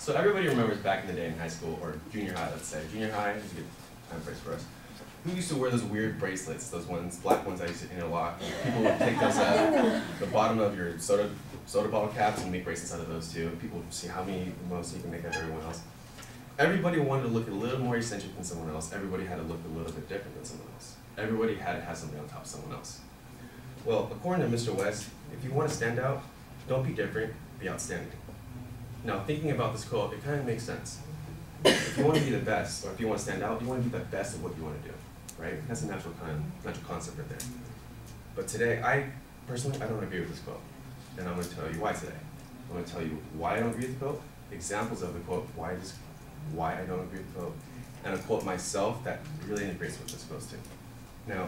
So everybody remembers back in the day in high school, or junior high, let's say. Junior high is a good time phrase for us. Who used to wear those weird bracelets, those ones, black ones I used to interlock? People would take those the bottom of your soda bottle caps and make bracelets out of those too. People would see how many most you can make out of everyone else. Everybody wanted to look a little more eccentric than someone else. Everybody had to look a little bit different than someone else. Everybody had to have something on top of someone else. Well, according to Mr. West, if you want to stand out, don't be different, be outstanding. Now, thinking about this quote, it kind of makes sense. If you want to be the best, or if you want to stand out, you want to be the best of what you want to do, right? That's a natural concept right there. But today, personally, I don't agree with this quote. And I'm going to tell you why today. I'm going to tell you why I don't agree with the quote, examples of the quote, why I don't agree with the quote, and a quote myself that really integrates with this quote too. Now,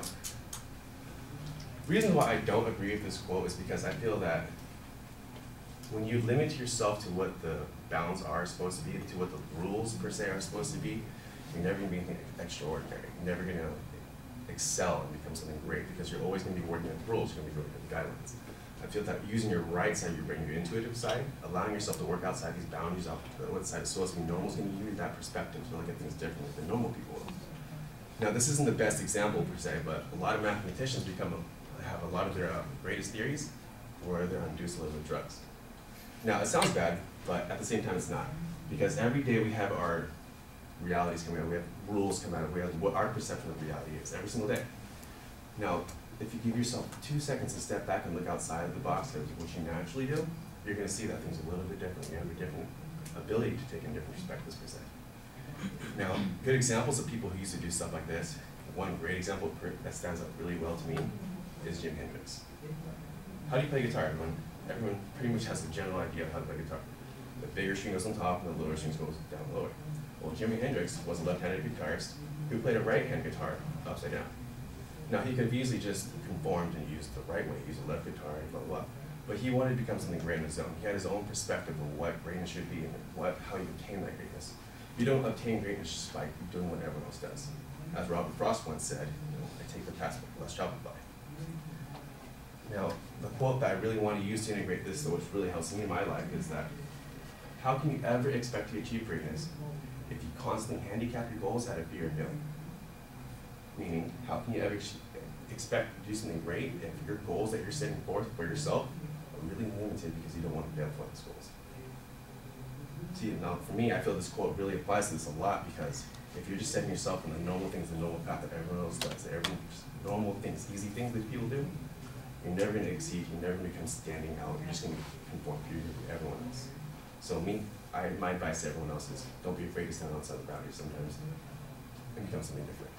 reason why I don't agree with this quote is because I feel that when you limit yourself to what the bounds are supposed to be, to what the rules per se are supposed to be, you're never going to be anything extraordinary. You're never going to excel and become something great because you're always going to be working with rules. You're going to be working with guidelines. I feel that using your right side, your brain, your intuitive side, allowing yourself to work outside these boundaries, what side is supposed to be normal, is going to give you that perspective to look at things differently than normal people will. Now, this isn't the best example per se, but a lot of mathematicians have a lot of their greatest theories where they're induced a little bit of drugs. Now, it sounds bad, but at the same time, it's not. Because every day we have our realities coming out, we have rules come out, we have what our perception of reality is every single day. Now, if you give yourself 2 seconds to step back and look outside of the box, which you naturally do, you're going to see that things are a little bit different. You have a different ability to take in different perspectives per se. Now, good examples of people who used to do stuff like this, one great example that stands out really well to me is Jimi Hendrix. How do you play guitar, everyone? Everyone pretty much has a general idea of how to play guitar. The bigger string goes on top and the lower string goes down lower. Well, Jimi Hendrix was a left-handed guitarist who played a right-hand guitar upside down. Now, he could have easily just conformed and used the right way, used a left guitar, and blah, blah, blah. But he wanted to become something great on his own. He had his own perspective of what greatness should be and how you obtain that greatness. You don't obtain greatness just by doing what everyone else does. As Robert Frost once said, I take the path less traveled by. Now, the quote that I really want to use to integrate this, which really helps me in my life, is that how can you ever expect to achieve greatness if you constantly handicap your goals out of fear of failing? Meaning, how can you ever expect to do something great if your goals that you're setting forth for yourself are really limited because you don't want to fail for those goals? See, now for me, I feel this quote really applies to this a lot because if you're just setting yourself on the normal things, the normal path that everyone else does, normal things, easy things that people do, you're never going to exceed, you're never going to become standing out, you're just going to conform to everyone else. So my advice to everyone else is don't be afraid to stand outside the boundaries sometimes and become something different.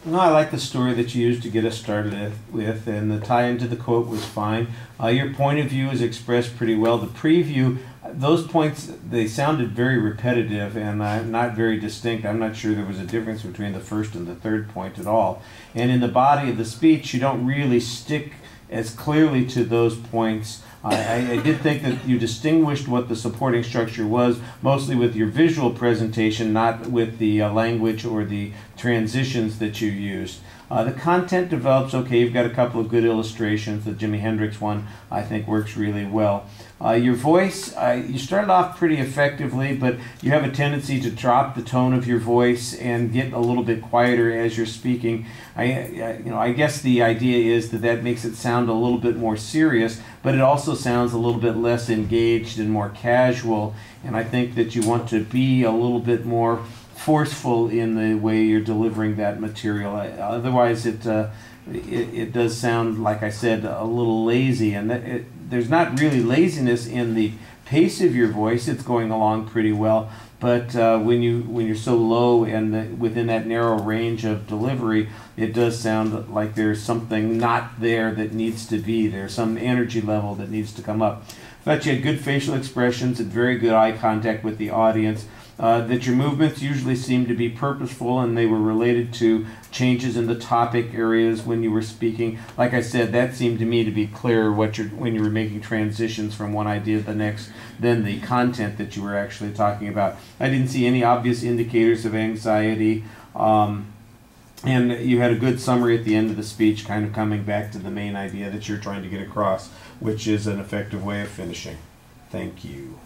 No, I like the story that you used to get us started with, and the tie into the quote was fine. Your point of view is expressed pretty well. The preview, those points, they sounded very repetitive and not very distinct. I'm not sure there was a difference between the first and the third point at all. And in the body of the speech, you don't really stick as clearly to those points I did think that you distinguished what the supporting structure was, mostly with your visual presentation, not with the language or the transitions that you used. The content develops okay. You've got a couple of good illustrations. The Jimi Hendrix one, I think, works really well. Your voice, you started off pretty effectively, but you have a tendency to drop the tone of your voice and get a little bit quieter as you're speaking. I guess the idea is that that makes it sound a little bit more serious, but it also sounds a little bit less engaged and more casual. And I think that you want to be a little bit more forceful in the way you're delivering that material. Otherwise, it does sound, like I said, a little lazy. And there's not really laziness in the pace of your voice. It's going along pretty well. But when you're so low and within that narrow range of delivery, it does sound like there's something not there that needs to be there. Some energy level that needs to come up. I thought you had good facial expressions and very good eye contact with the audience. That your movements usually seemed to be purposeful and they were related to changes in the topic areas when you were speaking. Like I said, that seemed to me to be clear when you were making transitions from one idea to the next, than the content that you were actually talking about. I didn't see any obvious indicators of anxiety. And you had a good summary at the end of the speech, kind of coming back to the main idea that you're trying to get across, which is an effective way of finishing. Thank you.